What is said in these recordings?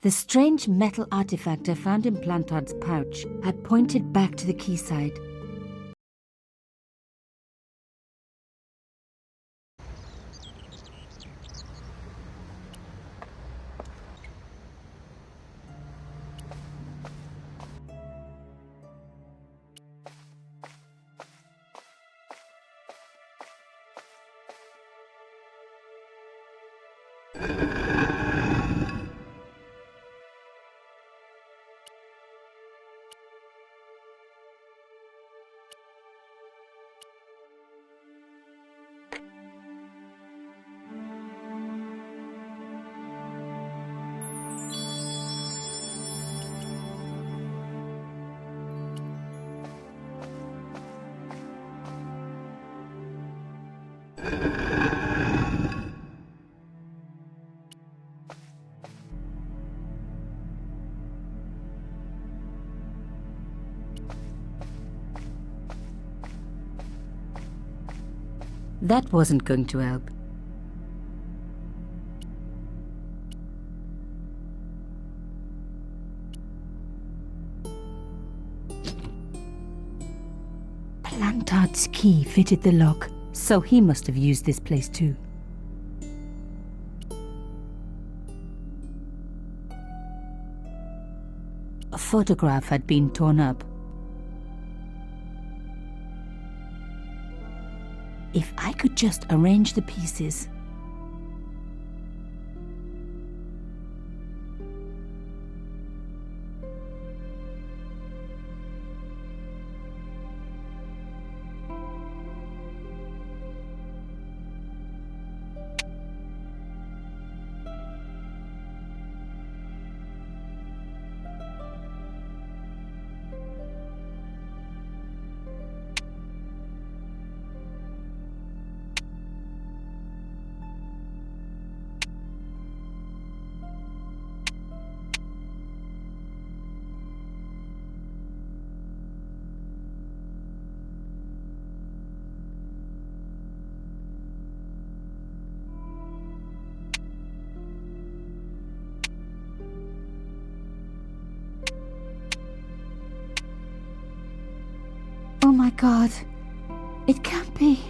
The strange metal artifact I found in Plantard's pouch had pointed back to the quayside. That wasn't going to help. Plantard's key fitted the lock, so he must have used this place too. A photograph had been torn up. If I could just arrange the pieces. Oh my God, it can't be.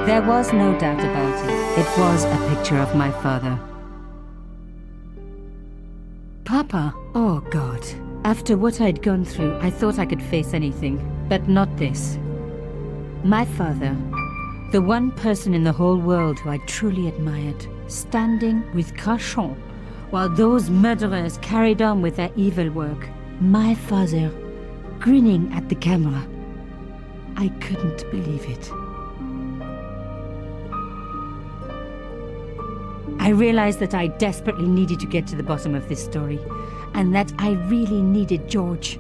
There was no doubt about it. It was a picture of my father. Papa, oh God. After what I'd gone through, I thought I could face anything, but not this. My father, the one person in the whole world who I truly admired, standing with Crachon while those murderers carried on with their evil work. My father, grinning at the camera. I couldn't believe it. I realized that I desperately needed to get to the bottom of this story, and that I really needed George.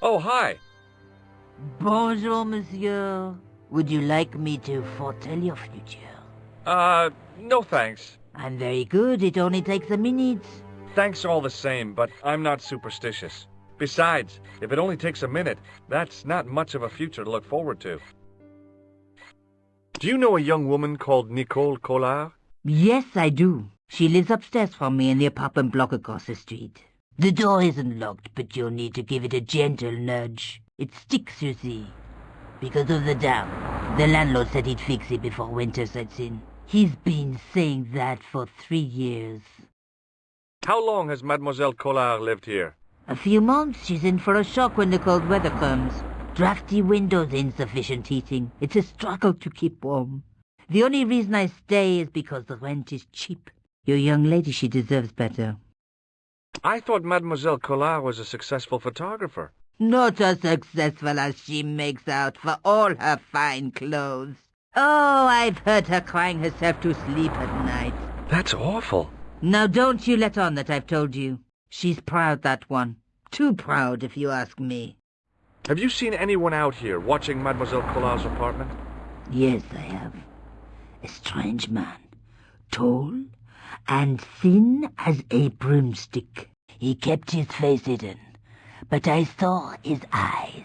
Oh, hi. Bonjour, monsieur. Would you like me to foretell your future? No thanks. I'm very good. It only takes a minute. Thanks all the same, but I'm not superstitious. Besides, if it only takes a minute, that's not much of a future to look forward to. Do you know a young woman called Nicole Collard? Yes, I do. She lives upstairs from me in the apartment block across the street. The door isn't locked, but you'll need to give it a gentle nudge. It sticks, you see. Because of the damp. The landlord said he'd fix it before winter sets in. He's been saying that for 3 years. How long has Mademoiselle Collard lived here? A few months. She's in for a shock when the cold weather comes. Drafty windows, insufficient heating. It's a struggle to keep warm. The only reason I stay is because the rent is cheap. Your young lady, she deserves better. I thought Mademoiselle Collard was a successful photographer. Not as successful as she makes out for all her fine clothes. Oh, I've heard her crying herself to sleep at night. That's awful. Now don't you let on that I've told you. She's proud, that one. Too proud, if you ask me. Have you seen anyone out here watching Mademoiselle Collard's apartment? Yes, I have. A strange man. Tall and thin as a broomstick. He kept his face hidden, but I saw his eyes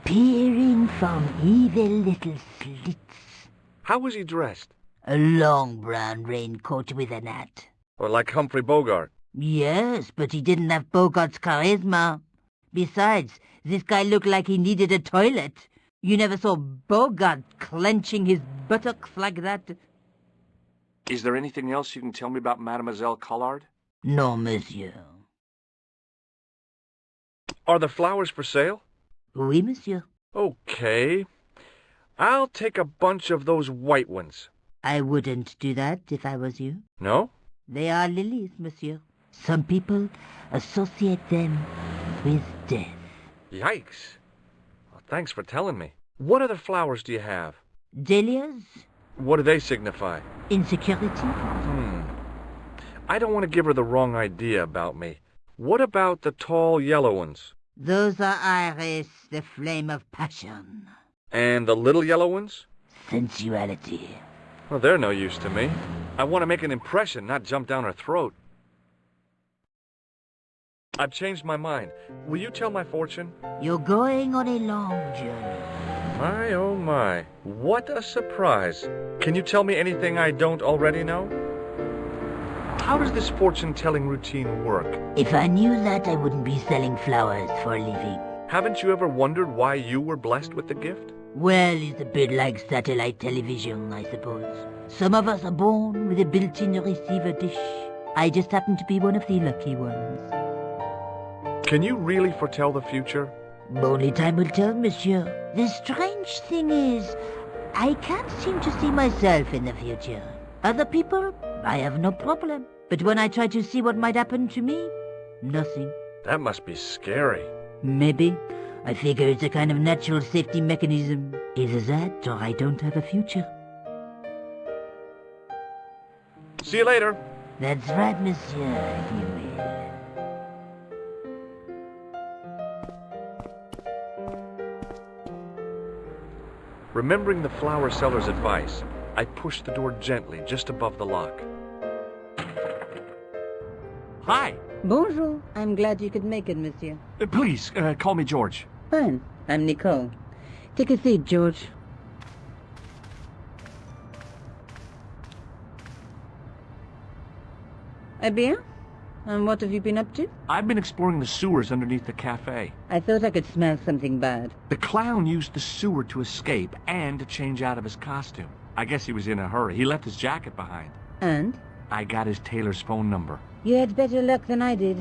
peering from evil little slits. How was he dressed? A long brown raincoat with an hat. Or like Humphrey Bogart? Yes, but he didn't have Bogart's charisma. Besides, this guy looked like he needed a toilet. You never saw Bogart clenching his buttocks like that. Is there anything else you can tell me about Mademoiselle Collard? No, monsieur. Are the flowers for sale? Oui, monsieur. Okay. I'll take a bunch of those white ones. I wouldn't do that if I was you. No? They are lilies, monsieur. Some people associate them with death. Yikes. Well, thanks for telling me. What other flowers do you have? Dahlias? What do they signify? Insecurity? I don't want to give her the wrong idea about me. What about the tall yellow ones? Those are iris, the flame of passion. And the little yellow ones? Sensuality. Well, they're no use to me. I want to make an impression, not jump down her throat. I've changed my mind. Will you tell my fortune? You're going on a long journey. My, oh my. What a surprise. Can you tell me anything I don't already know? How does this fortune-telling routine work? If I knew that, I wouldn't be selling flowers for a living. Haven't you ever wondered why you were blessed with the gift? Well, it's a bit like satellite television, I suppose. Some of us are born with a built-in receiver dish. I just happen to be one of the lucky ones. Can you really foretell the future? Only time will tell, monsieur. The strange thing is, I can't seem to see myself in the future. Other people, I have no problem. But when I try to see what might happen to me, nothing. That must be scary. Maybe. I figure it's a kind of natural safety mechanism. Either that, or I don't have a future. See you later. That's right, monsieur, if you will. Remembering the flower seller's advice, I pushed the door gently just above the lock. Hi. Bonjour. I'm glad you could make it, monsieur. Please, call me George. Fine. I'm Nicole. Take a seat, George. Eh bien? And what have you been up to? I've been exploring the sewers underneath the cafe. I thought I could smell something bad. The clown used the sewer to escape and to change out of his costume. I guess he was in a hurry. He left his jacket behind. And? I got his tailor's phone number. You had better luck than I did.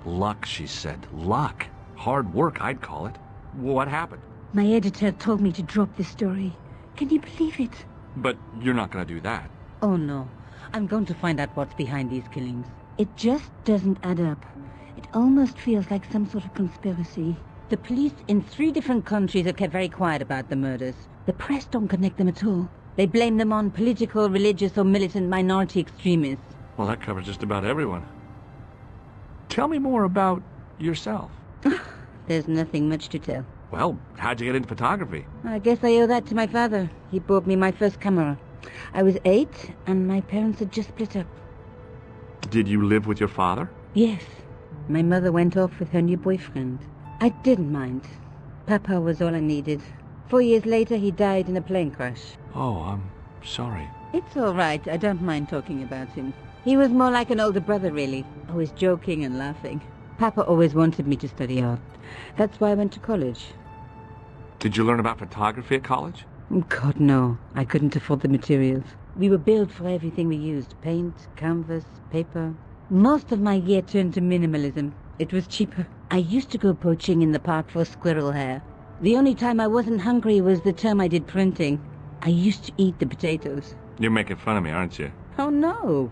Luck, she said. Luck. Hard work, I'd call it. What happened? My editor told me to drop this story. Can you believe it? But you're not going to do that. Oh, no. I'm going to find out what's behind these killings. It just doesn't add up. It almost feels like some sort of conspiracy. The police in 3 different countries have kept very quiet about the murders. The press don't connect them at all. They blame them on political, religious, or militant minority extremists. Well, that covers just about everyone. Tell me more about yourself. There's nothing much to tell. Well, how'd you get into photography? I guess I owe that to my father. He bought me my first camera. I was 8, and my parents had just split up. Did you live with your father? Yes. My mother went off with her new boyfriend. I didn't mind. Papa was all I needed. 4 years later, he died in a plane crash. Oh, I'm sorry. It's all right. I don't mind talking about him. He was more like an older brother, really. Always joking and laughing. Papa always wanted me to study art. That's why I went to college. Did you learn about photography at college? God, no. I couldn't afford the materials. We were billed for everything we used. Paint, canvas, paper. Most of my year turned to minimalism. It was cheaper. I used to go poaching in the park for squirrel hair. The only time I wasn't hungry was the term I did printing. I used to eat the potatoes. You're making fun of me, aren't you? Oh, no.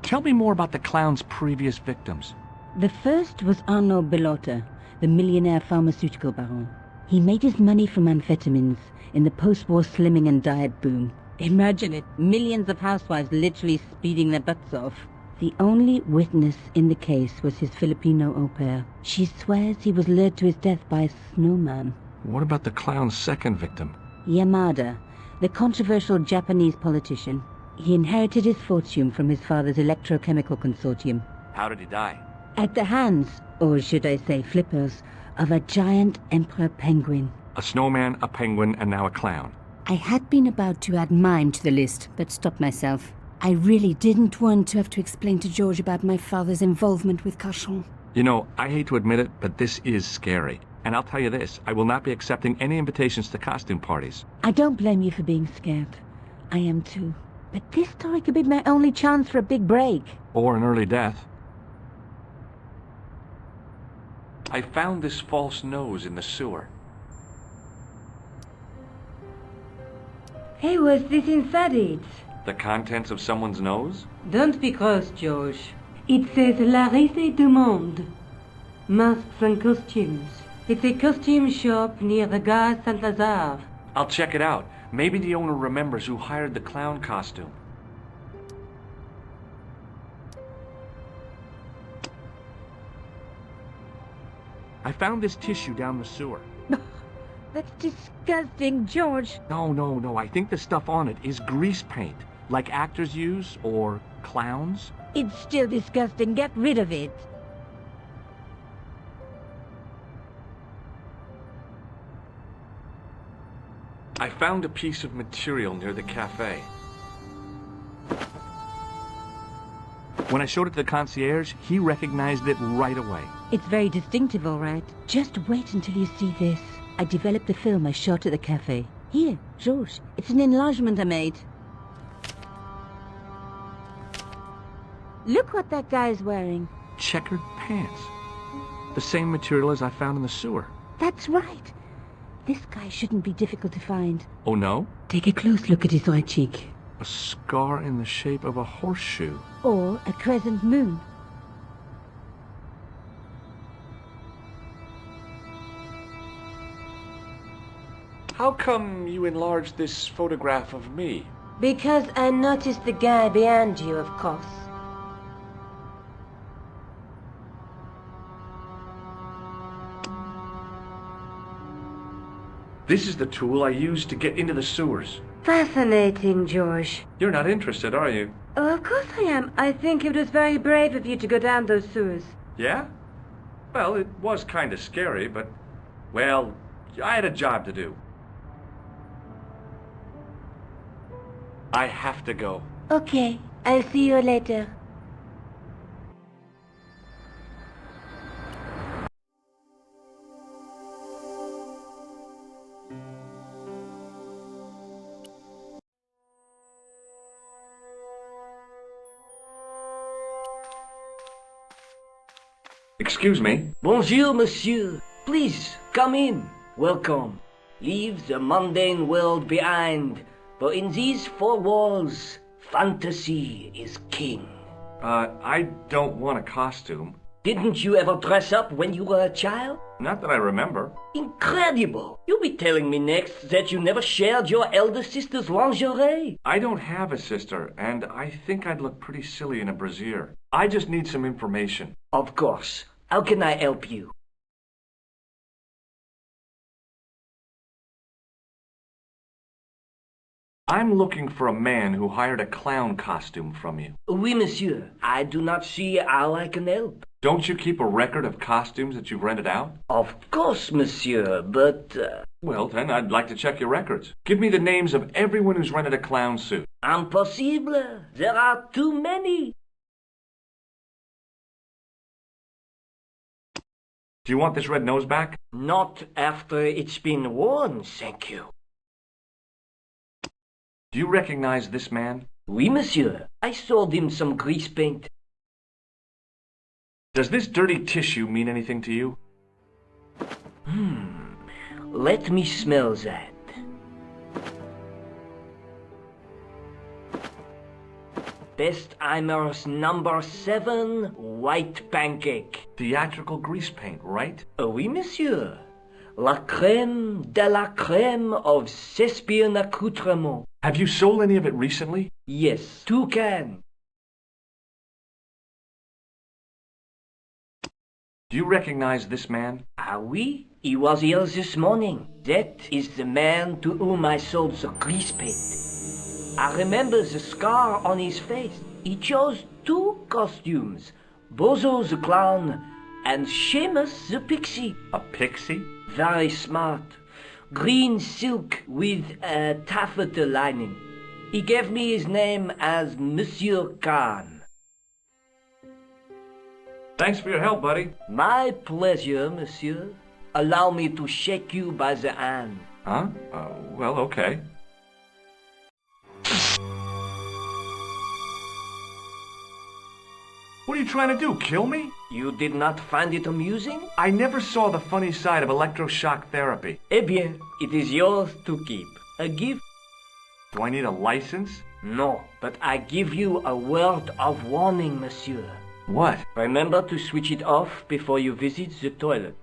Tell me more about the clown's previous victims. The first was Arnaud Bellotta, the millionaire pharmaceutical baron. He made his money from amphetamines in the post-war slimming and diet boom. Imagine it, millions of housewives literally speeding their butts off. The only witness in the case was his Filipino au pair. She swears he was lured to his death by a snowman. What about the clown's second victim? Yamada, the controversial Japanese politician. He inherited his fortune from his father's electrochemical consortium. How did he die? At the hands, or should I say flippers, of a giant emperor penguin. A snowman, a penguin, and now a clown. I had been about to add mine to the list, but stopped myself. I really didn't want to have to explain to George about my father's involvement with Cachon. You know, I hate to admit it, but this is scary. And I'll tell you this, I will not be accepting any invitations to costume parties. I don't blame you for being scared. I am too. But this story could be my only chance for a big break. Or an early death. I found this false nose in the sewer. Hey, what's this inside it? The contents of someone's nose? Don't be cross, George. It says La Risée du Monde. Masks and costumes. It's a costume shop near the Gare Saint-Lazare. I'll check it out. Maybe the owner remembers who hired the clown costume. I found this tissue down the sewer. That's disgusting, George. No. I think the stuff on it is grease paint, like actors use, or clowns. It's still disgusting. Get rid of it. I found a piece of material near the cafe. When I showed it to the concierge, he recognized it right away. It's very distinctive, all right. Just wait until you see this. I developed a film I shot at the cafe. Here, George, it's an enlargement I made. Look what that guy's wearing. Checkered pants. The same material as I found in the sewer. That's right. This guy shouldn't be difficult to find. Oh, no? Take a close look at his right cheek. A scar in the shape of a horseshoe. Or a crescent moon. How come you enlarged this photograph of me? Because I noticed the guy behind you, of course. This is the tool I used to get into the sewers. Fascinating, George. You're not interested, are you? Oh, of course I am. I think it was very brave of you to go down those sewers. Yeah? Well, it was kind of scary, but, well, I had a job to do. I have to go. Okay, I'll see you later. Excuse me? Bonjour, monsieur. Please, come in. Welcome. Leave the mundane world behind, for in these four walls, fantasy is king. I don't want a costume. Didn't you ever dress up when you were a child? Not that I remember. Incredible! You'll be telling me next that you never shared your elder sister's lingerie. I don't have a sister, and I think I'd look pretty silly in a brassiere. I just need some information. Of course. How can I help you? I'm looking for a man who hired a clown costume from you. Oui, monsieur. I do not see how I can help. Don't you keep a record of costumes that you've rented out? Of course, monsieur, but... Well, then, I'd like to check your records. Give me the names of everyone who's rented a clown suit. Impossible. There are too many. Do you want this red nose back? Not after it's been worn, thank you. Do you recognize this man? Oui, monsieur. I sold him some grease paint. Does this dirty tissue mean anything to you? Let me smell that. Bestheimer's number 7 white pancake. Theatrical grease paint, right? Oui, monsieur. La crème de la crème of Thespian accoutrement. Have you sold any of it recently? Yes, 2 cans. Do you recognize this man? Ah oui, he was here this morning. That is the man to whom I sold the grease paint. I remember the scar on his face. He chose 2 costumes, Bozo the clown and Seamus the pixie. A pixie? Very smart. Green silk with a taffeta lining. He gave me his name as Monsieur Khan. Thanks for your help, buddy. My pleasure, monsieur. Allow me to shake you by the hand. Huh? Well, okay. What are you trying to do, kill me? You did not find it amusing? I never saw the funny side of electroshock therapy. Eh bien, it is yours to keep. A gift? Do I need a license? No, but I give you a word of warning, monsieur. What? Remember to switch it off before you visit the toilet.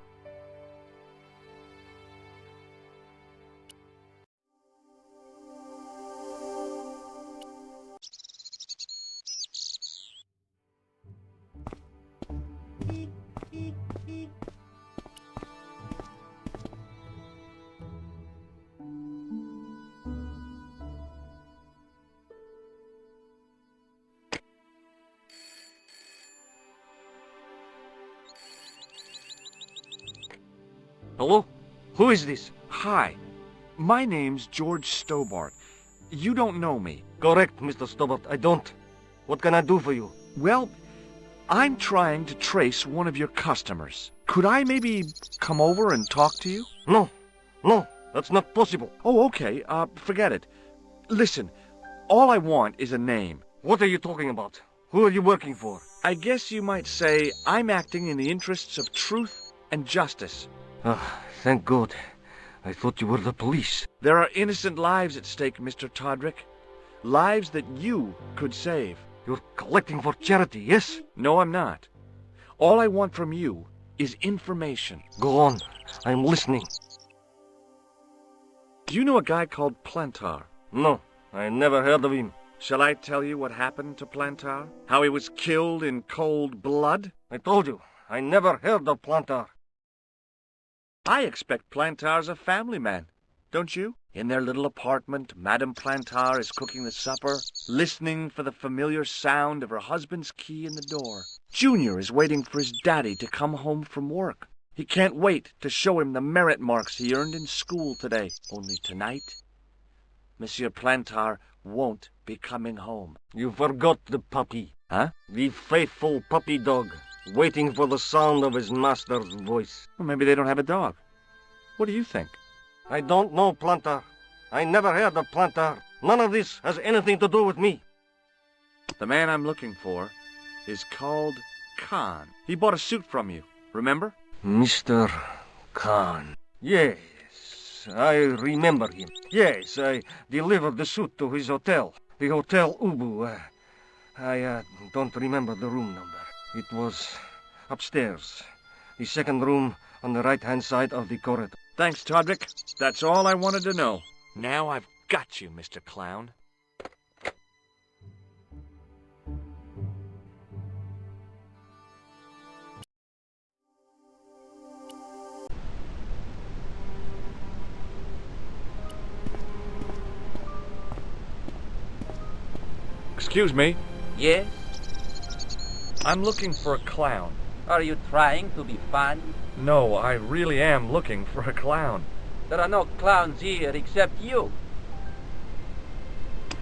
Hello? Who is this? Hi. My name's George Stobart. You don't know me. Correct, Mr. Stobart. I don't. What can I do for you? Well, I'm trying to trace one of your customers. Could I maybe come over and talk to you? No. No, that's not possible. Oh, okay. Forget it. Listen, all I want is a name. What are you talking about? Who are you working for? I guess you might say I'm acting in the interests of truth and justice. Ah, thank God. I thought you were the police. There are innocent lives at stake, Mr. Todrick. Lives that you could save. You're collecting for charity, yes? No, I'm not. All I want from you is information. Go on. I'm listening. Do you know a guy called Plantar? No, I never heard of him. Shall I tell you what happened to Plantar? How he was killed in cold blood? I told you, I never heard of Plantar. I expect Plantar's a family man. don't you? In their little apartment, Madame Plantar is cooking the supper, listening for the familiar sound of her husband's key in the door. Junior is waiting for his daddy to come home from work. He can't wait to show him the merit marks he earned in school today. Only tonight, Monsieur Plantar won't be coming home. You forgot the puppy. Huh? The faithful puppy dog, waiting for the sound of his master's voice. Well, maybe they don't have a dog. What do you think? I don't know, Plantar. I never heard of Plantar. None of this has anything to do with me. The man I'm looking for is called Khan. He bought a suit from you, remember? Mr. Khan. Yes, I remember him. Yes, I delivered the suit to his hotel. The Hotel Ubu. I don't remember the room number. It was upstairs. The second room on the right-hand side of the corridor. Thanks, Todrick. That's all I wanted to know. Now I've got you, Mr. Clown. Excuse me. Yes? I'm looking for a clown. Are you trying to be funny? No, I really am looking for a clown. There are no clowns here except you.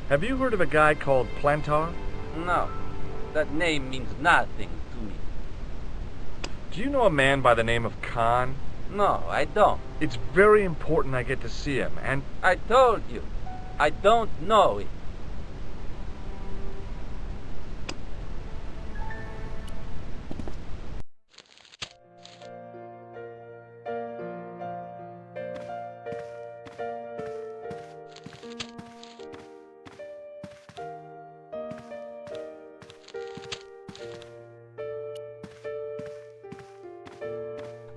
Have you heard of a guy called Plantar? No, that name means nothing to me. Do you know a man by the name of Khan? No, I don't. It's very important I get to see him, and I told you, I don't know it.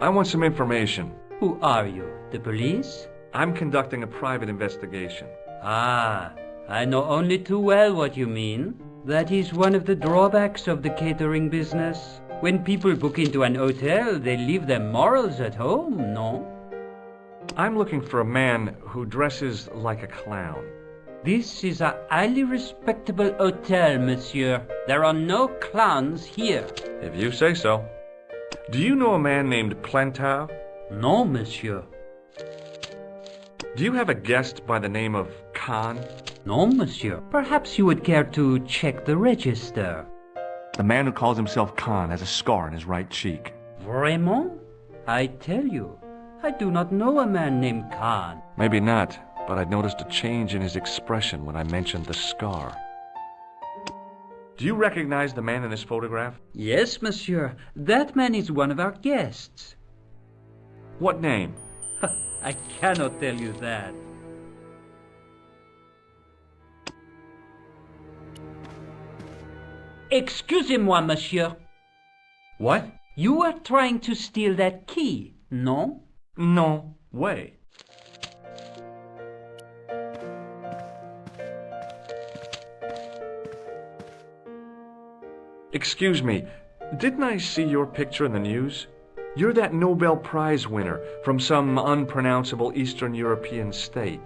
I want some information. Who are you? The police? I'm conducting a private investigation. Ah, I know only too well what you mean. That is one of the drawbacks of the catering business. When people book into an hotel, they leave their morals at home, no? I'm looking for a man who dresses like a clown. This is a highly respectable hotel, monsieur. There are no clowns here. If you say so. Do you know a man named Plantar? No, monsieur. Do you have a guest by the name of Khan? No, monsieur. Perhaps you would care to check the register. The man who calls himself Khan has a scar on his right cheek. Vraiment? I tell you, I do not know a man named Khan. Maybe not, but I noticed a change in his expression when I mentioned the scar. Do you recognize the man in this photograph? Yes, monsieur. That man is one of our guests. What name? I cannot tell you that. Excusez-moi, monsieur. What? You are trying to steal that key, no? No way. Excuse me, didn't I see your picture in the news? You're that Nobel Prize winner from some unpronounceable Eastern European state.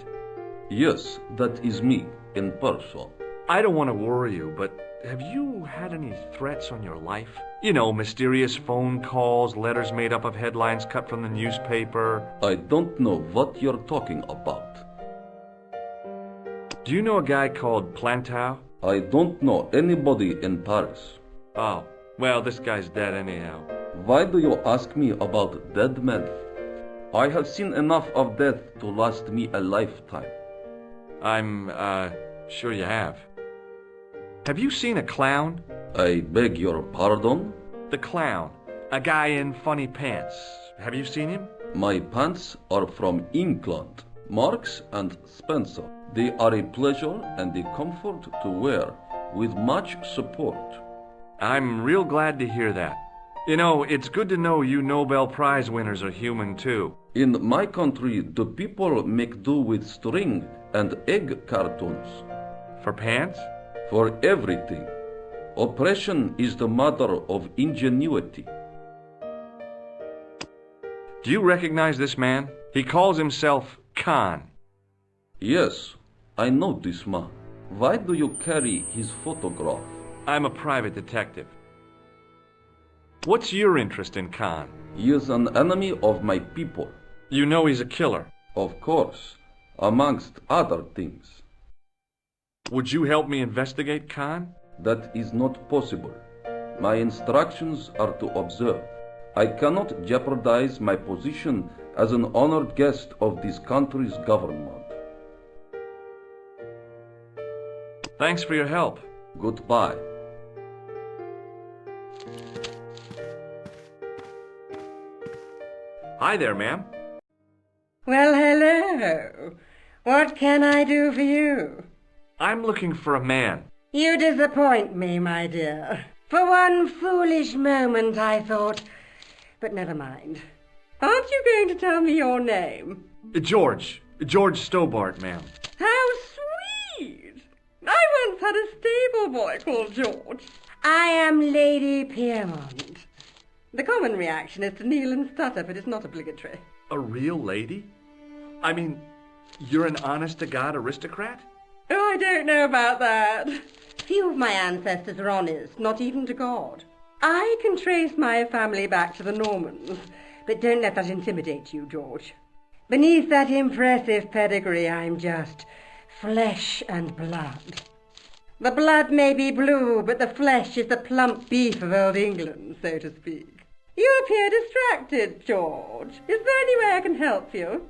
Yes, that is me, in person. I don't want to worry you, but have you had any threats on your life? You know, mysterious phone calls, letters made up of headlines cut from the newspaper. I don't know what you're talking about. Do you know a guy called Plantar? I don't know anybody in Paris. Oh, well, this guy's dead anyhow. Why do you ask me about dead men? I have seen enough of death to last me a lifetime. I'm, sure you have. Have you seen a clown? I beg your pardon? The clown. A guy in funny pants. Have you seen him? My pants are from England, Marks and Spencer. They are a pleasure and a comfort to wear, with much support. I'm real glad to hear that. You know, it's good to know you Nobel Prize winners are human too. In my country, the people make do with string and egg cartoons. For pants? For everything. Oppression is the mother of ingenuity. Do you recognize this man? He calls himself Khan. Yes, I know this man. Why do you carry his photograph? I'm a private detective. What's your interest in Khan? He is an enemy of my people. You know he's a killer. Of course, amongst other things. Would you help me investigate Khan? That is not possible. My instructions are to observe. I cannot jeopardize my position as an honored guest of this country's government. Thanks for your help. Goodbye. Hi there, ma'am. Well, hello. What can I do for you? I'm looking for a man. You disappoint me, my dear. For one foolish moment I thought... But never mind. Aren't you going to tell me your name? George. George Stobart, ma'am. How sweet! I once had a stable boy called George. I am Lady Piermont. The common reaction is to kneel and stutter, but it's not obligatory. A real lady? I mean, you're an honest-to-God aristocrat? Oh, I don't know about that. Few of my ancestors were honest, not even to God. I can trace my family back to the Normans, but don't let that intimidate you, George. Beneath that impressive pedigree, I'm just flesh and blood. The blood may be blue, but the flesh is the plump beef of old England, so to speak. You appear distracted, George. Is there any way I can help you?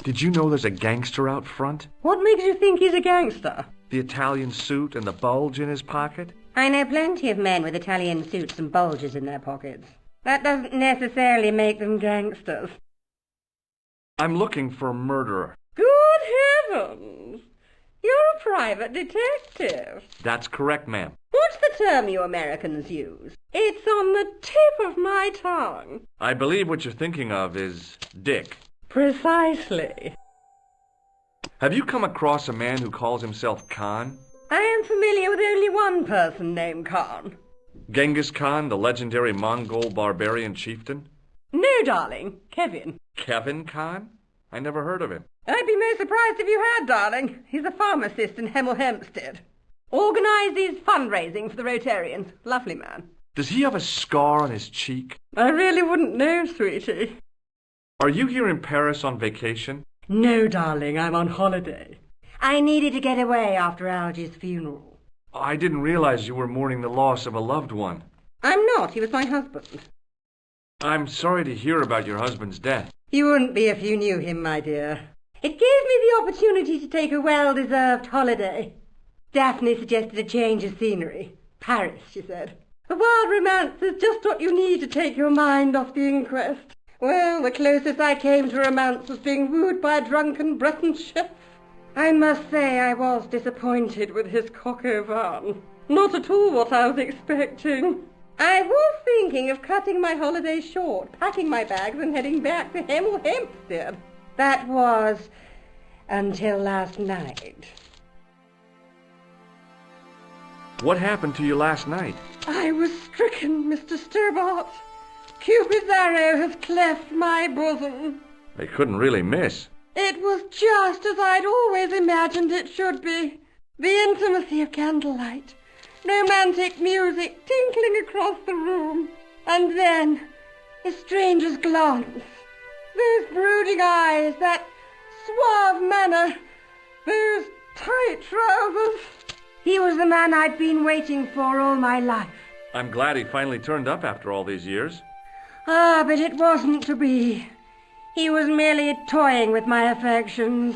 Did you know there's a gangster out front? What makes you think he's a gangster? The Italian suit and the bulge in his pocket? I know plenty of men with Italian suits and bulges in their pockets. That doesn't necessarily make them gangsters. I'm looking for a murderer. Good heavens! You're a private detective. That's correct, ma'am. What's the term you Americans use? It's on the tip of my tongue. I believe what you're thinking of is Dick. Precisely. Have you come across a man who calls himself Khan? I am familiar with only one person named Khan. Genghis Khan, the legendary Mongol barbarian chieftain? No, darling. Kevin. Kevin Khan? I never heard of him. I'd be most surprised if you had, darling. He's a pharmacist in Hemel Hempstead. Organises fundraising for the Rotarians. Lovely man. Does he have a scar on his cheek? I really wouldn't know, sweetie. Are you here in Paris on vacation? No, darling, I'm on holiday. I needed to get away after Algy's funeral. I didn't realize you were mourning the loss of a loved one. I'm not. He was my husband. I'm sorry to hear about your husband's death. You wouldn't be if you knew him, my dear. It gave me the opportunity to take a well-deserved holiday. Daphne suggested a change of scenery. Paris, she said. A wild romance is just what you need to take your mind off the inquest. Well, the closest I came to romance was being wooed by a drunken Breton chef. I must say I was disappointed with his coq au vin. Not at all what I was expecting. I was thinking of cutting my holiday short, packing my bags and heading back to Hemel Hempstead. That was until last night. What happened to you last night? I was stricken, Mr. Stobart. Cupid's arrow has cleft my bosom. They couldn't really miss. It was just as I'd always imagined it should be. The intimacy of candlelight, romantic music tinkling across the room, and then a stranger's glance. Those brooding eyes, that suave manner, those tight trousers. He was the man I'd been waiting for all my life. I'm glad he finally turned up after all these years. Ah, but it wasn't to be. He was merely toying with my affections.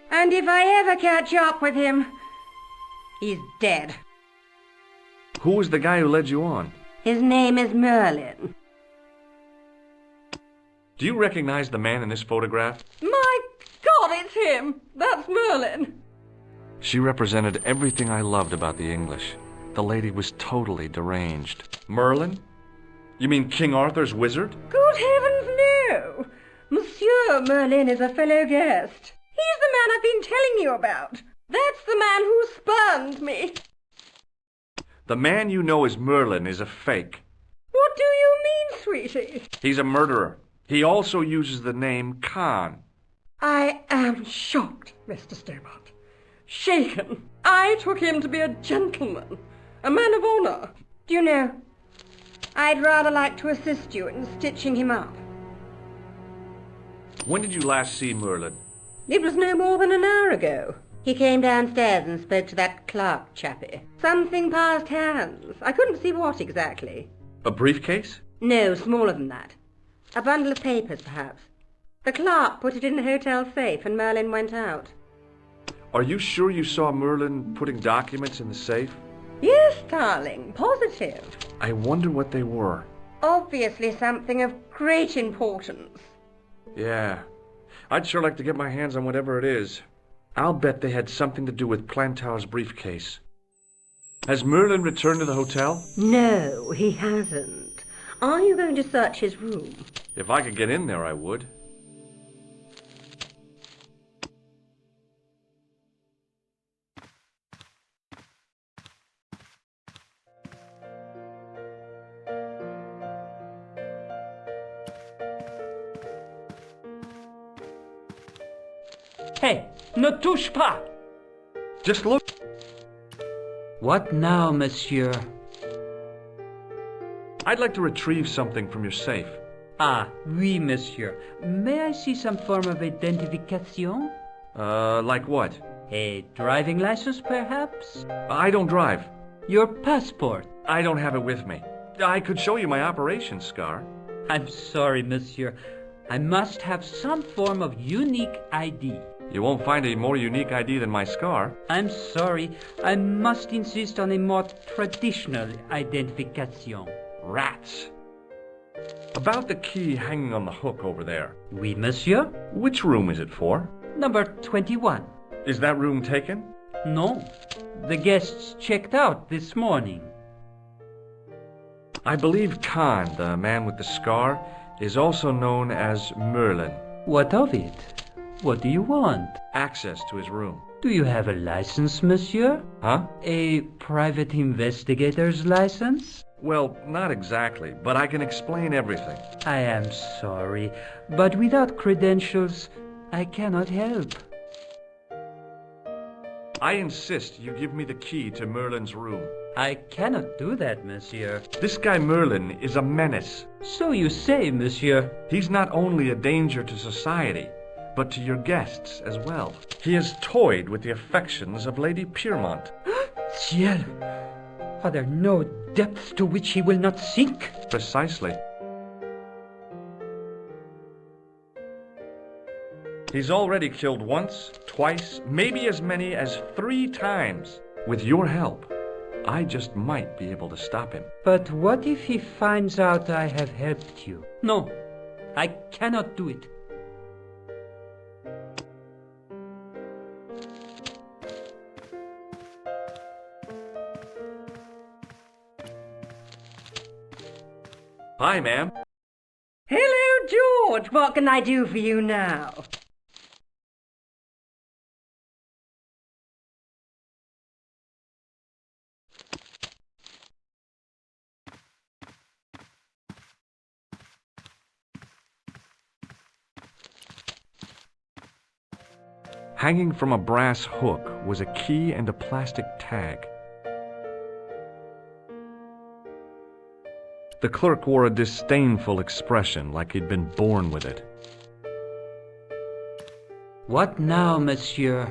And if I ever catch up with him, he's dead. Who was the guy who led you on? His name is Merlin. Do you recognize the man in this photograph? My God, it's him! That's Merlin! She represented everything I loved about the English. The lady was totally deranged. Merlin? You mean King Arthur's wizard? Good heavens, no! Monsieur Merlin is a fellow guest. He's the man I've been telling you about. That's the man who spurned me. The man you know as Merlin is a fake. What do you mean, sweetie? He's a murderer. He also uses the name Khan. I am shocked, Mr. Stobart. Shaken. I took him to be a gentleman, a man of honour. Do you know, I'd rather like to assist you in stitching him up. When did you last see Merlin? It was no more than an hour ago. He came downstairs and spoke to that clerk chappie. Something passed hands. I couldn't see what exactly. A briefcase? No, smaller than that. A bundle of papers, perhaps. The clerk put it in the hotel safe and Merlin went out. Are you sure you saw Merlin putting documents in the safe? Yes, darling, positive. I wonder what they were. Obviously something of great importance. Yeah. I'd sure like to get my hands on whatever it is. I'll bet they had something to do with Plantow's briefcase. Has Merlin returned to the hotel? No, he hasn't. Are you going to search his room? If I could get in there, I would. Hey, ne touche pas! Just look. What now, monsieur? I'd like to retrieve something from your safe. Ah, oui, monsieur. May I see some form of identification? Like what? A driving license, perhaps? I don't drive. Your passport? I don't have it with me. I could show you my operation scar. I'm sorry, monsieur. I must have some form of unique ID. You won't find a more unique ID than my scar. I'm sorry. I must insist on a more traditional identification. Rats. About the key hanging on the hook over there. Oui, monsieur. Which room is it for? Number 21. Is that room taken? No. The guests checked out this morning. I believe Khan, the man with the scar, is also known as Merlin. What of it? What do you want? Access to his room. Do you have a license, monsieur? Huh? A private investigator's license? Well, not exactly, but I can explain everything. I am sorry, but without credentials, I cannot help. I insist you give me the key to Merlin's room. I cannot do that, monsieur. This guy Merlin is a menace. So you say, monsieur. He's not only a danger to society, but to your guests as well. He has toyed with the affections of Lady Piermont. Ciel! Are there no depths to which he will not sink? Precisely. He's already killed once, twice, maybe as many as 3 times. With your help, I just might be able to stop him. But what if he finds out I have helped you? No, I cannot do it. Hi, ma'am. Hello, George. What can I do for you now? Hanging from a brass hook was a key and a plastic tag. The clerk wore a disdainful expression, like he'd been born with it. What now, monsieur?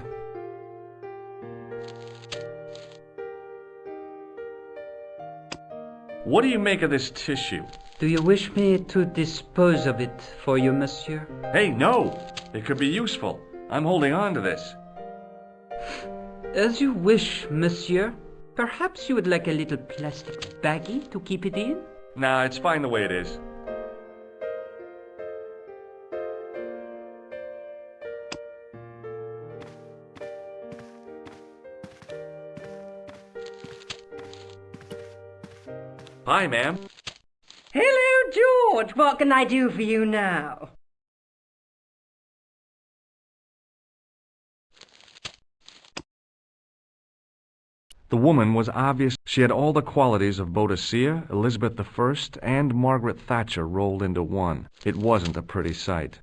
What do you make of this tissue? Do you wish me to dispose of it for you, monsieur? Hey, no! It could be useful. I'm holding on to this. As you wish, monsieur. Perhaps you would like a little plastic baggie to keep it in? Nah, it's fine the way it is. Hi, ma'am. Hello, George. What can I do for you now? The woman was obvious. She had all the qualities of Boadicea, Elizabeth I, and Margaret Thatcher rolled into one. It wasn't a pretty sight.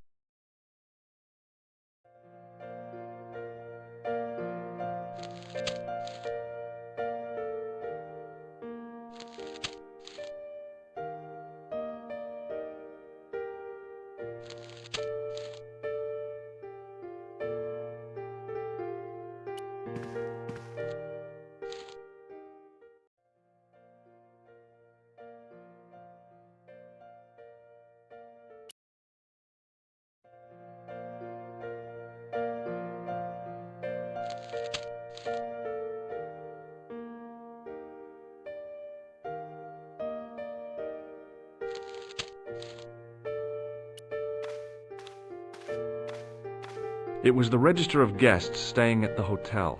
It was the register of guests staying at the hotel.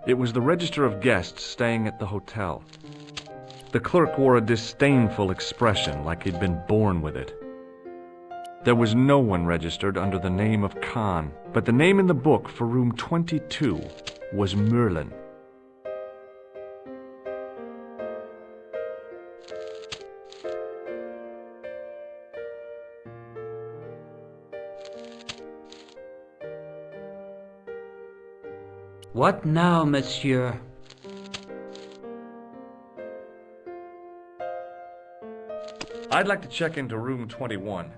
It was the register of guests staying at the hotel. The clerk wore a disdainful expression, like he'd been born with it. There was no one registered under the name of Khan, but the name in the book for room 22 was Merlin. What now, monsieur? I'd like to check into room 21.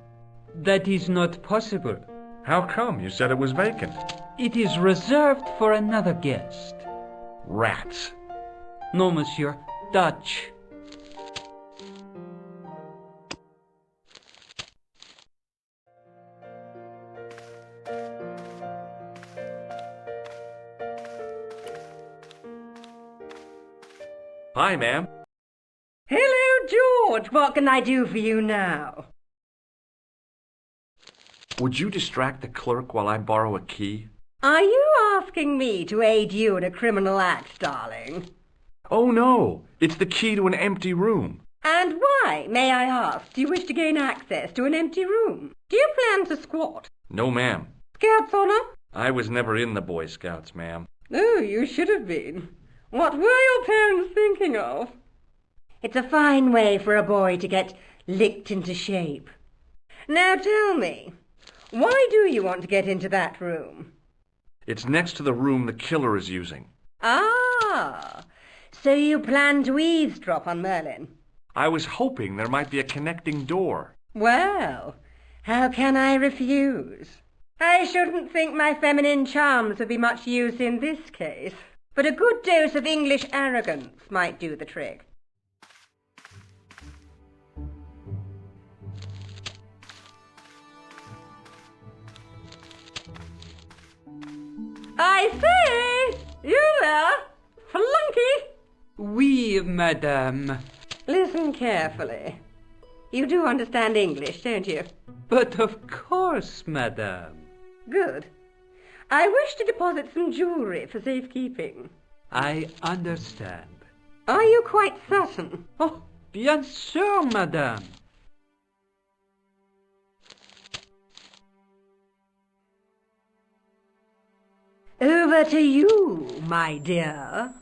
That is not possible. How come? You said it was vacant. It is reserved for another guest. Rats. No, monsieur. Dutch. Hi, ma'am. Hello, George. What can I do for you now? Would you distract the clerk while I borrow a key? Are you asking me to aid you in a criminal act, darling? Oh, no. It's the key to an empty room. And why, may I ask, do you wish to gain access to an empty room? Do you plan to squat? No, ma'am. Scouts honor? I was never in the Boy Scouts, ma'am. Oh, you should have been. What were your parents thinking of? It's a fine way for a boy to get licked into shape. Now tell me, why do you want to get into that room? It's next to the room the killer is using. Ah, so you plan to eavesdrop on Merlin? I was hoping there might be a connecting door. Well, how can I refuse? I shouldn't think my feminine charms would be much use in this case, but a good dose of English arrogance might do the trick. I say! You there? Flunky! Oui, madame. Listen carefully. You do understand English, don't you? But of course, madame. Good. I wish to deposit some jewellery for safekeeping. I understand. Are you quite certain? Oh, bien sûr, madame. Over to you, my dear.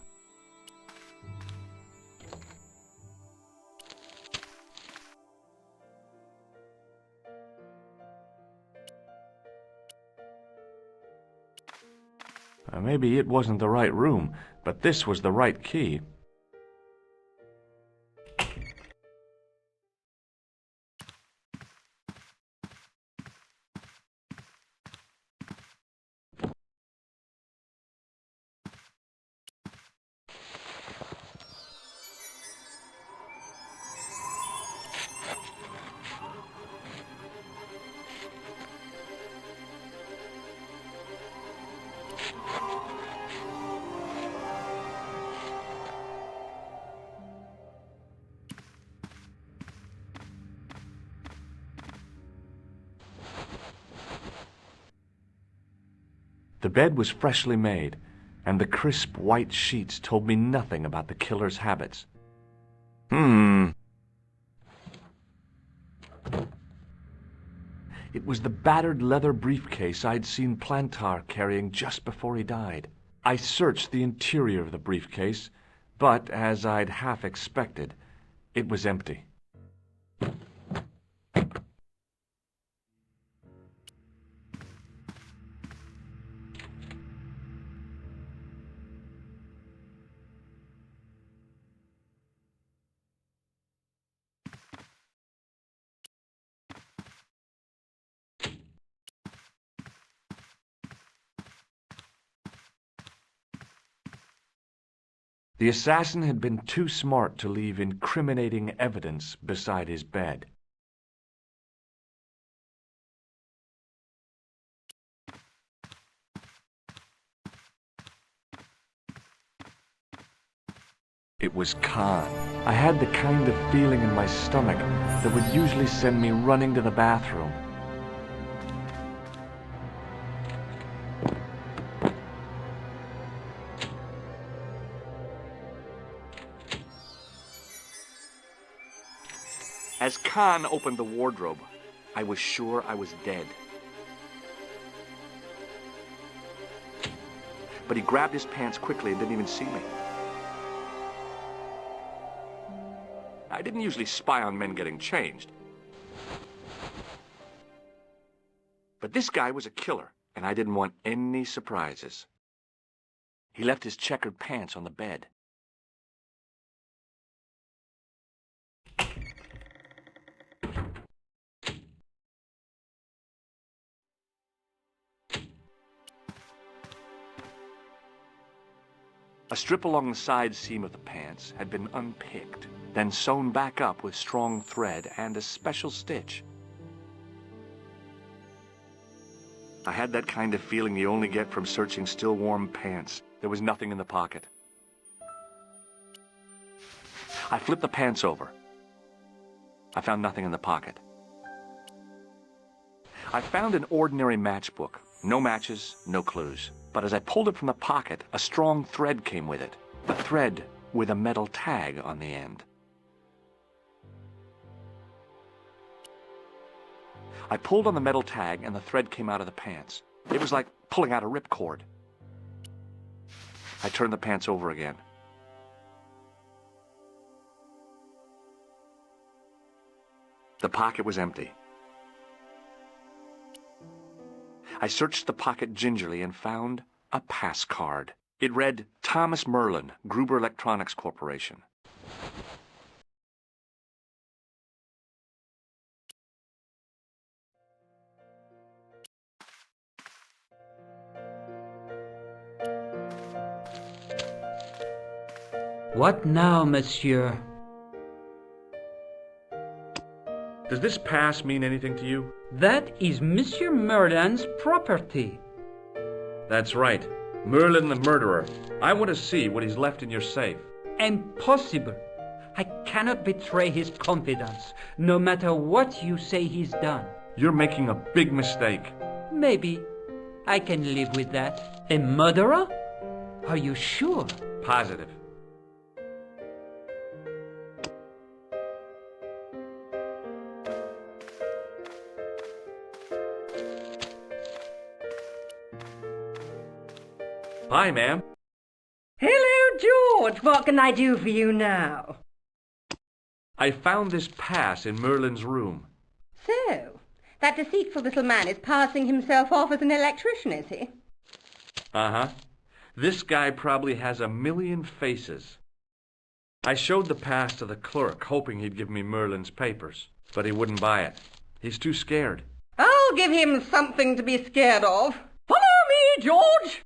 Maybe it wasn't the right room, but this was the right key. The bed was freshly made, and the crisp white sheets told me nothing about the killer's habits. It was the battered leather briefcase I'd seen Plantar carrying just before he died. I searched the interior of the briefcase, but, as I'd half expected, it was empty. The assassin had been too smart to leave incriminating evidence beside his bed. It was Khan. I had the kind of feeling in my stomach that would usually send me running to the bathroom. As Khan opened the wardrobe, I was sure I was dead. But he grabbed his pants quickly and didn't even see me. I didn't usually spy on men getting changed. But this guy was a killer, and I didn't want any surprises. He left his checkered pants on the bed. A strip along the side seam of the pants had been unpicked, then sewn back up with strong thread and a special stitch. I had that kind of feeling you only get from searching still warm pants. There was nothing in the pocket. I flipped the pants over. I found nothing in the pocket. I found an ordinary matchbook. No matches, no clues. But as I pulled it from the pocket, a strong thread came with it. A thread with a metal tag on the end. I pulled on the metal tag and the thread came out of the pants. It was like pulling out a ripcord. I turned the pants over again. The pocket was empty. I searched the pocket gingerly and found a pass card. It read, Thomas Merlin, Gruber Electronics Corporation. What now, monsieur? Does this pass mean anything to you? That is Monsieur Merlin's property. That's right. Merlin the murderer. I want to see what he's left in your safe. Impossible. I cannot betray his confidence, no matter what you say he's done. You're making a big mistake. Maybe. I can live with that. A murderer? Are you sure? Positive. Hi, ma'am. Hello, George. What can I do for you now? I found this pass in Merlin's room. So, that deceitful little man is passing himself off as an electrician, is he? Uh-huh. This guy probably has a million faces. I showed the pass to the clerk, hoping he'd give me Merlin's papers, but he wouldn't buy it. He's too scared. I'll give him something to be scared of. Follow me, George!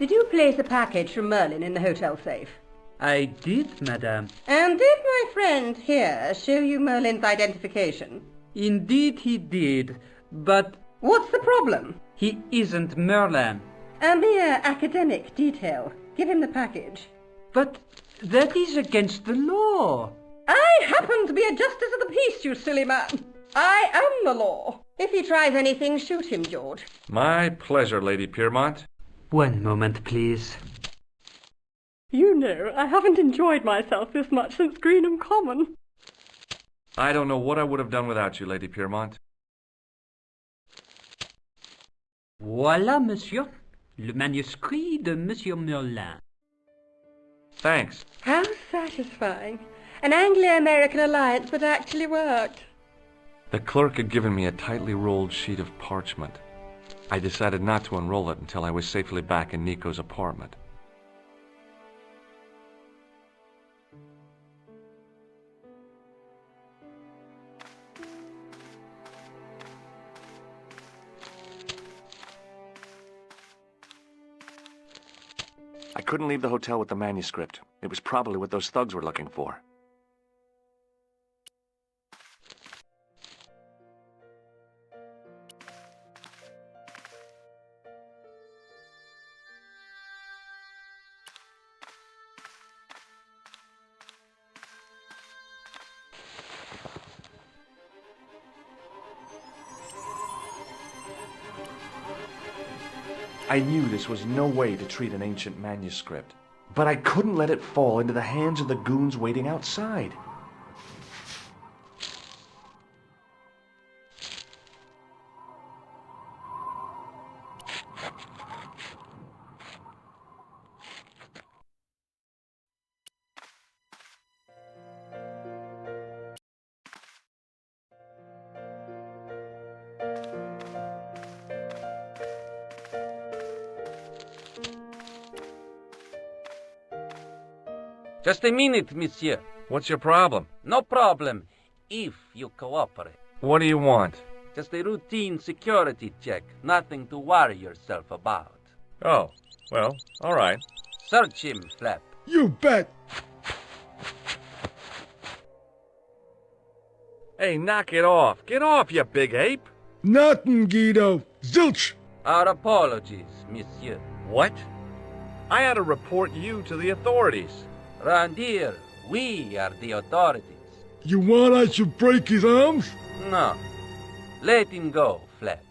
Did you place a package from Merlin in the hotel safe? I did, madame. And did my friend here show you Merlin's identification? Indeed he did, but What's the problem? he isn't Merlin. A mere academic detail. Give him the package. But that is against the law. I happen to be a justice of the peace, you silly man. I am the law. If he tries anything, shoot him, George. My pleasure, Lady Piermont. One moment, please. You know, I haven't enjoyed myself this much since Greenham Common. I don't know what I would have done without you, Lady Piermont. Voilà, monsieur. Le manuscrit de Monsieur Merlin. Thanks. How satisfying. An Anglo-American alliance that actually worked. The clerk had given me a tightly rolled sheet of parchment. I decided not to unroll it until I was safely back in Nico's apartment. I couldn't leave the hotel with the manuscript. It was probably what those thugs were looking for. I knew this was no way to treat an ancient manuscript, but I couldn't let it fall into the hands of the goons waiting outside. Just a minute, monsieur. What's your problem? No problem, if you cooperate. What do you want? Just a routine security check. Nothing to worry yourself about. Oh, well, all right. Search him, Flap. You bet. Hey, knock it off. Get off, you big ape. Nothing, Guido. Zilch. Our apologies, monsieur. What? I had to report you to the authorities. Round here, we are the authorities. You want I should break his arms? No. Let him go, Flap.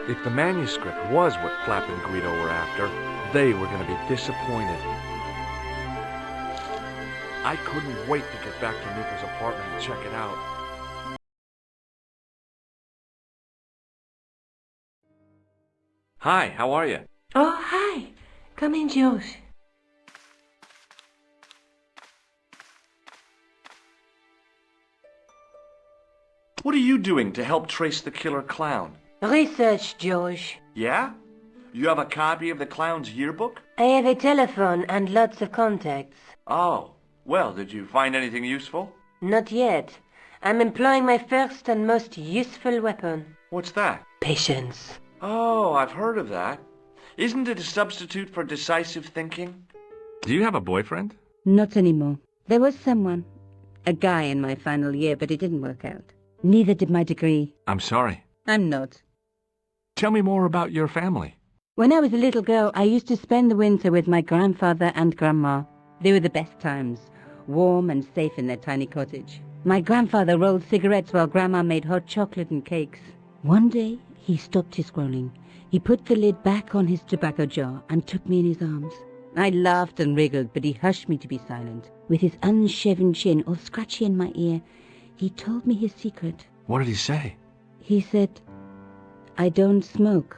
If the manuscript was what Flap and Guido were after, they were going to be disappointed. I couldn't wait to get back to Nika's apartment and check it out. Hi, how are you? Oh, hi. Come in, Josh. What are you doing to help trace the killer clown? Research, Josh. Yeah? You have a copy of the clown's yearbook? I have a telephone and lots of contacts. Oh, well, did you find anything useful? Not yet. I'm employing my first and most useful weapon. What's that? Patience. Oh, I've heard of that. Isn't it a substitute for decisive thinking? Do you have a boyfriend? Not anymore. There was someone. A guy in my final year, but it didn't work out. Neither did my degree. I'm sorry. I'm not. Tell me more about your family. When I was a little girl, I used to spend the winter with my grandfather and grandma. They were the best times, warm and safe in their tiny cottage. My grandfather rolled cigarettes while grandma made hot chocolate and cakes. One day, he stopped his scrolling. He put the lid back on his tobacco jar and took me in his arms. I laughed and wriggled, but he hushed me to be silent. With his unshaven chin all scratchy in my ear, he told me his secret. What did he say? He said, I don't smoke,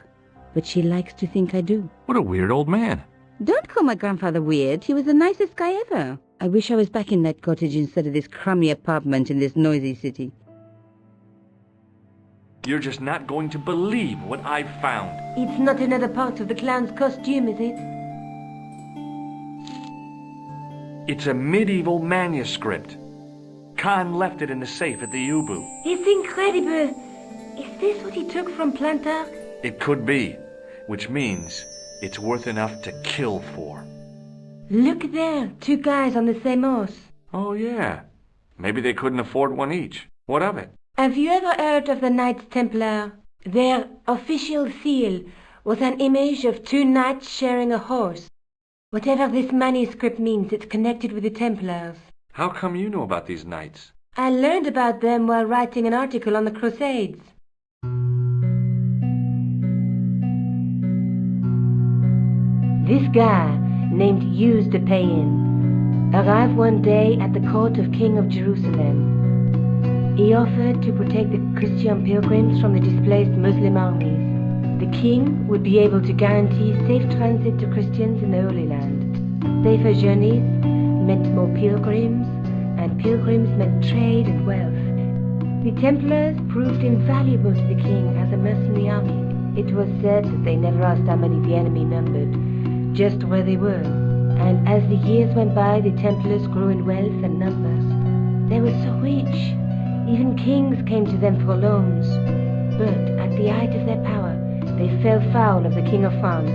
but she likes to think I do. What a weird old man. Don't call my grandfather weird. He was the nicest guy ever. I wish I was back in that cottage instead of this crummy apartment in this noisy city. You're just not going to believe what I've found. It's not another part of the clown's costume, is it? It's a medieval manuscript. Khan left it in the safe at the Ubu. It's incredible. Is this what he took from Plantar? It could be, which means it's worth enough to kill for. Look there, two guys on the same horse. Oh, yeah. Maybe they couldn't afford one each. What of it? Have you ever heard of the Knights Templar? Their official seal was an image of two knights sharing a horse. Whatever this manuscript means, it's connected with the Templars. How come you know about these knights? I learned about them while writing an article on the Crusades. This guy, named Hughes de Payen, arrived one day at the court of King of Jerusalem. He offered to protect the Christian pilgrims from the displaced Muslim armies. The king would be able to guarantee safe transit to Christians in the Holy Land. Safer journeys meant more pilgrims, and pilgrims meant trade and wealth. The Templars proved invaluable to the king as a mercenary army. It was said that they never asked how many the enemy numbered, just where they were. And as the years went by, the Templars grew in wealth and numbers. They were so rich, even kings came to them for loans. But at the height of their power, they fell foul of the King of France.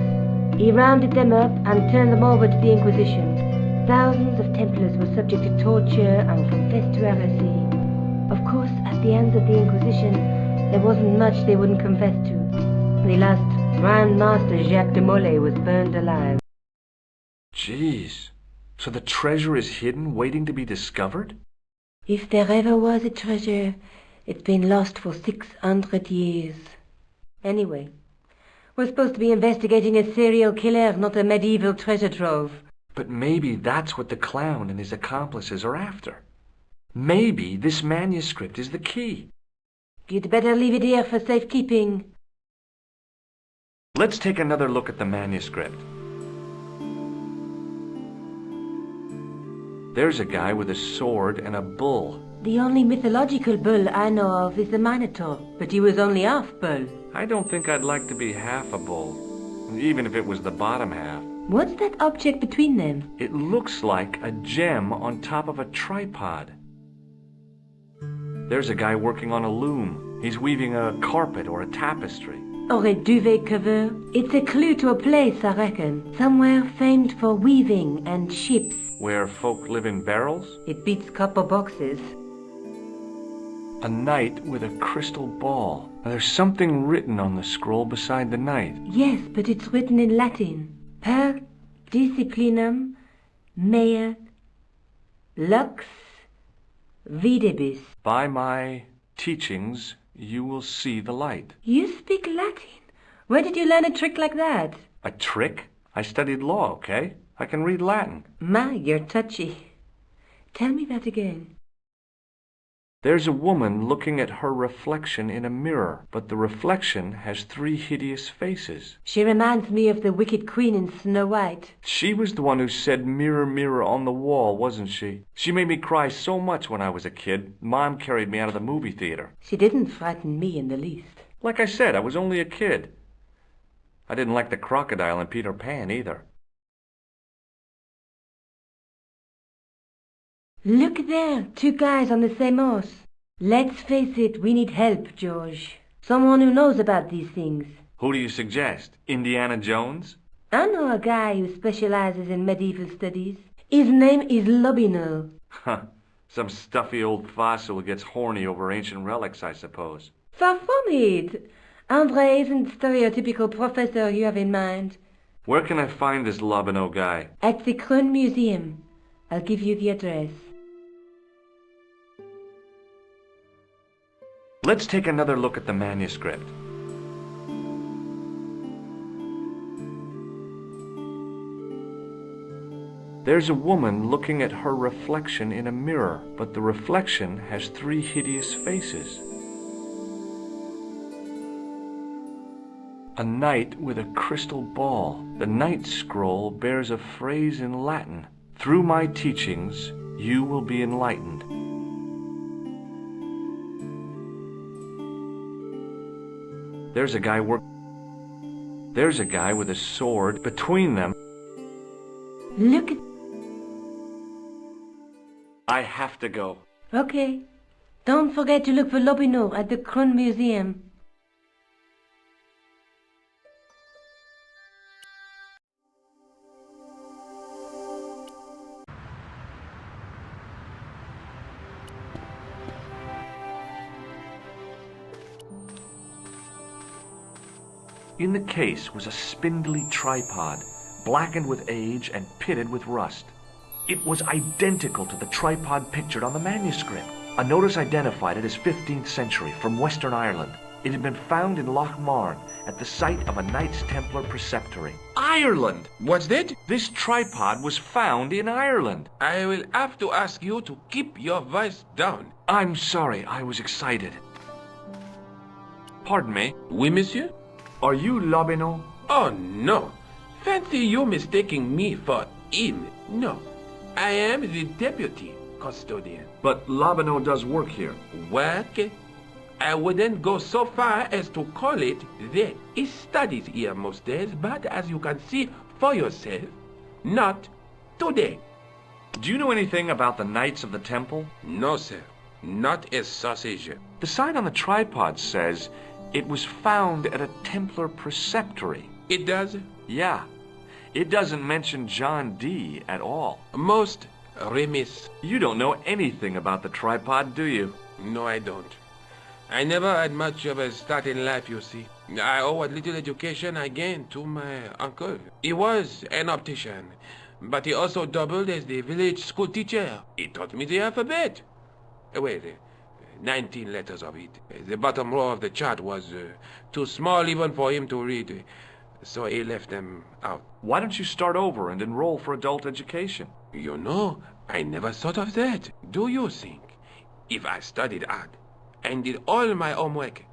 He rounded them up and turned them over to the Inquisition. Thousands of Templars were subject to torture and confessed to heresy. Of course, at the hands of the Inquisition, there wasn't much they wouldn't confess to. The last Grand Master Jacques de Molay was burned alive. Jeez. So the treasure is hidden, waiting to be discovered? If there ever was a treasure, it's been lost for 600 years. Anyway, we're supposed to be investigating a serial killer, not a medieval treasure trove. But maybe that's what the clown and his accomplices are after. Maybe this manuscript is the key. You'd better leave it here for safekeeping. Let's take another look at the manuscript. There's a guy with a sword and a bull. The only mythological bull I know of is the Minotaur, but he was only half bull. I don't think I'd like to be half a bull, even if it was the bottom half. What's that object between them? It looks like a gem on top of a tripod. There's a guy working on a loom. He's weaving a carpet or a tapestry. Or a duvet cover? It's a clue to a place, I reckon. Somewhere famed for weaving and ships. Where folk live in barrels? It beats copper boxes. A knight with a crystal ball. There's something written on the scroll beside the knight. Yes, but it's written in Latin. Per disciplinam mea lux videbis. By my teachings, you will see the light. You speak Latin? Where did you learn a trick like that? A trick? I studied law, okay? I can read Latin. My, you're touchy. Tell me that again. There's a woman looking at her reflection in a mirror, but the reflection has 3 hideous faces. She reminds me of the wicked queen in Snow White. She was the one who said, "Mirror, mirror on the wall," wasn't she? She made me cry so much when I was a kid. Mom carried me out of the movie theater. She didn't frighten me in the least. Like I said, I was only a kid. I didn't like the crocodile in Peter Pan either. Look there, 2 guys on the same horse. Let's face it, we need help, George. Someone who knows about these things. Who do you suggest? Indiana Jones? I know a guy who specializes in medieval studies. His name is Lobineau. Huh. Some stuffy old fossil who gets horny over ancient relics, I suppose. Far from it. Andre isn't the stereotypical professor you have in mind. Where can I find this Lobineau guy? At the Kroon Museum. I'll give you the address. Let's take another look at the manuscript. There's a woman looking at her reflection in a mirror, but the reflection has 3 hideous faces. A knight with a crystal ball. The knight's scroll bears a phrase in Latin. Through my teachings, you will be enlightened. There's a guy with a sword between them. Look at... I have to go. Okay. Don't forget to look for Lobineau at the Kroon Museum. In the case was a spindly tripod, blackened with age and pitted with rust. It was identical to the tripod pictured on the manuscript. A notice identified it as 15th century from Western Ireland. It had been found in Loch Marne at the site of a Knights Templar preceptory. Ireland! What's that? This tripod was found in Ireland. I will have to ask you to keep your voice down. I'm sorry, I was excited. Pardon me. Oui, monsieur? Are you Lobineau? Oh, no. Fancy you mistaking me for him. No. I am the deputy custodian. But Lobineau does work here. Work? I wouldn't go so far as to call it that. He studies here most days, but as you can see for yourself, not today. Do you know anything about the Knights of the Temple? No, sir. Not a sausage. The sign on the tripod says it was found at a Templar preceptory. It does? Yeah. It doesn't mention John Dee at all. Most remiss. You don't know anything about the tripod, do you? No, I don't. I never had much of a start in life, you see. I owe what little education I gained to my uncle. He was an optician, but he also doubled as the village school teacher. He taught me the alphabet. Wait, 19 letters of it. The bottom row of the chart was too small even for him to read, so he left them out. Why don't you start over and enroll for adult education? You know, I never thought of that. Do you think if I studied hard and did all my homework,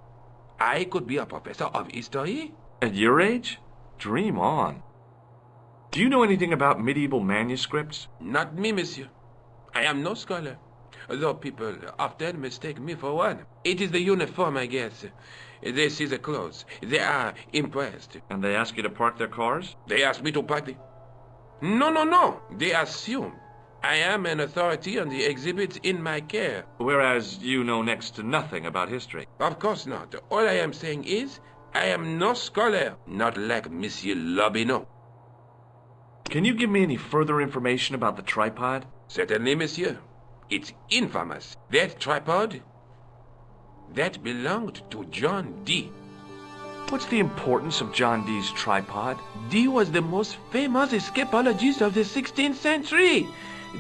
I could be a professor of history? At your age? Dream on. Do you know anything about medieval manuscripts? Not me, monsieur. I am no scholar, though people often mistake me for one. It is the uniform, I guess. They see the clothes. They are impressed. And they ask you to park their cars? They ask me to park the... No. They assume I am an authority on the exhibits in my care. Whereas you know next to nothing about history. Of course not. All I am saying is, I am no scholar, not like Monsieur Lobineau. Can you give me any further information about the tripod? Certainly, monsieur. It's infamous. That tripod, that belonged to John Dee. What's the importance of John Dee's tripod? Dee was the most famous escapologist of the 16th century.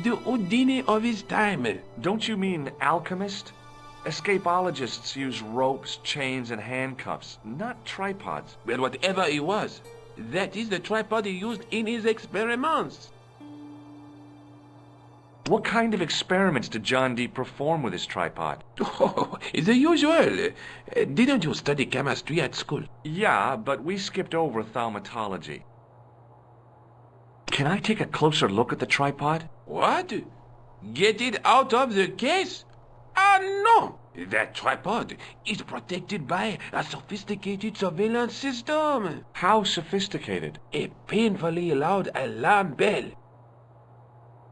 The Houdini of his time. Don't you mean alchemist? Escapologists use ropes, chains, and handcuffs, not tripods. Well, whatever he was, that is the tripod he used in his experiments. What kind of experiments did John Dee perform with his tripod? Oh, the usual. Didn't you study chemistry at school? Yeah, but we skipped over thaumatology. Can I take a closer look at the tripod? What? Get it out of the case? Ah, no! That tripod is protected by a sophisticated surveillance system. How sophisticated? A painfully loud alarm bell.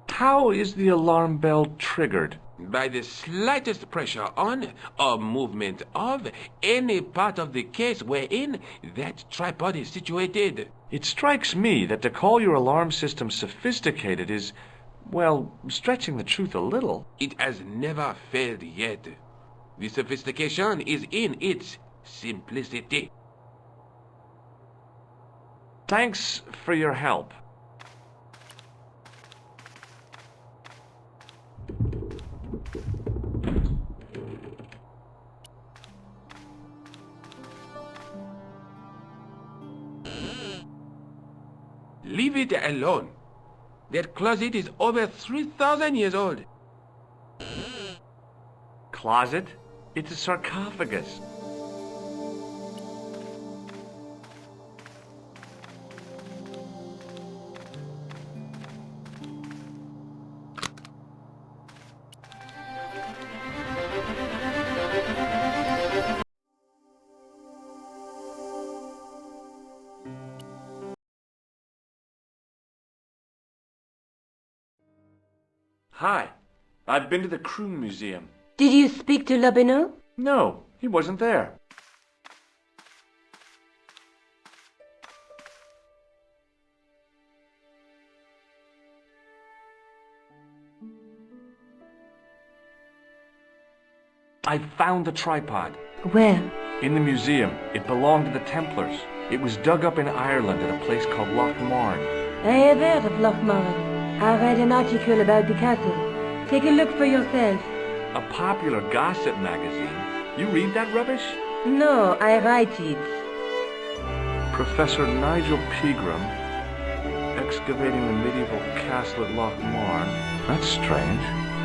How is the alarm bell triggered? By the slightest pressure on or movement of any part of the case wherein that tripod is situated. It strikes me that to call your alarm system sophisticated is, well, stretching the truth a little. It has never failed yet. The sophistication is in its simplicity. Thanks for your help. Leave it alone. That closet is over 3,000 years old. Closet? It's a sarcophagus. Hi, I've been to the Kroon Museum. Did you speak to Lobineau? No, he wasn't there. I found the tripod. Where? In the museum. It belonged to the Templars. It was dug up in Ireland at a place called Loch Marne. I have heard of Loch Marne. I read an article about the castle. Take a look for yourself. A popular gossip magazine. You read that rubbish? No, I write it. Professor Nigel Pegram, excavating the medieval castle at Loch Marne. That's strange.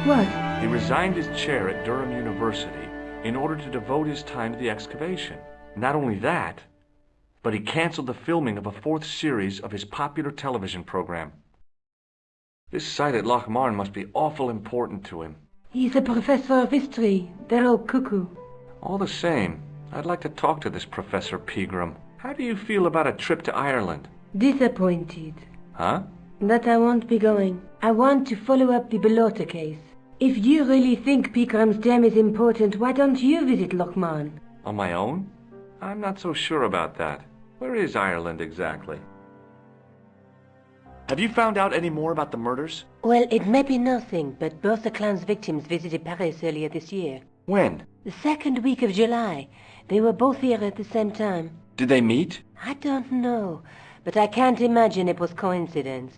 What? He resigned his chair at Durham University in order to devote his time to the excavation. Not only that, but he canceled the filming of a fourth series of his popular television program. This site at Loch Marne must be awful important to him. He's a professor of history. They're all cuckoo. All the same, I'd like to talk to this Professor Pegram. How do you feel about a trip to Ireland? Disappointed. Huh? That I won't be going. I want to follow up the Belota case. If you really think Pegram's dam is important, why don't you visit Loch Marne? On my own? I'm not so sure about that. Where is Ireland exactly? Have you found out any more about the murders? Well, it may be nothing, but both the clan's victims visited Paris earlier this year. When? The second week of July. They were both here at the same time. Did they meet? I don't know, but I can't imagine it was coincidence.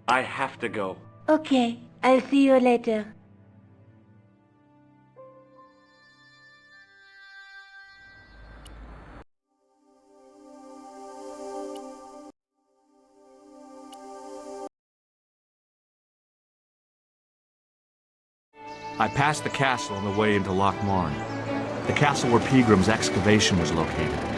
I have to go. Okay, I'll see you later. I passed the castle on the way into Loch Marne, the castle where Peagram's excavation was located.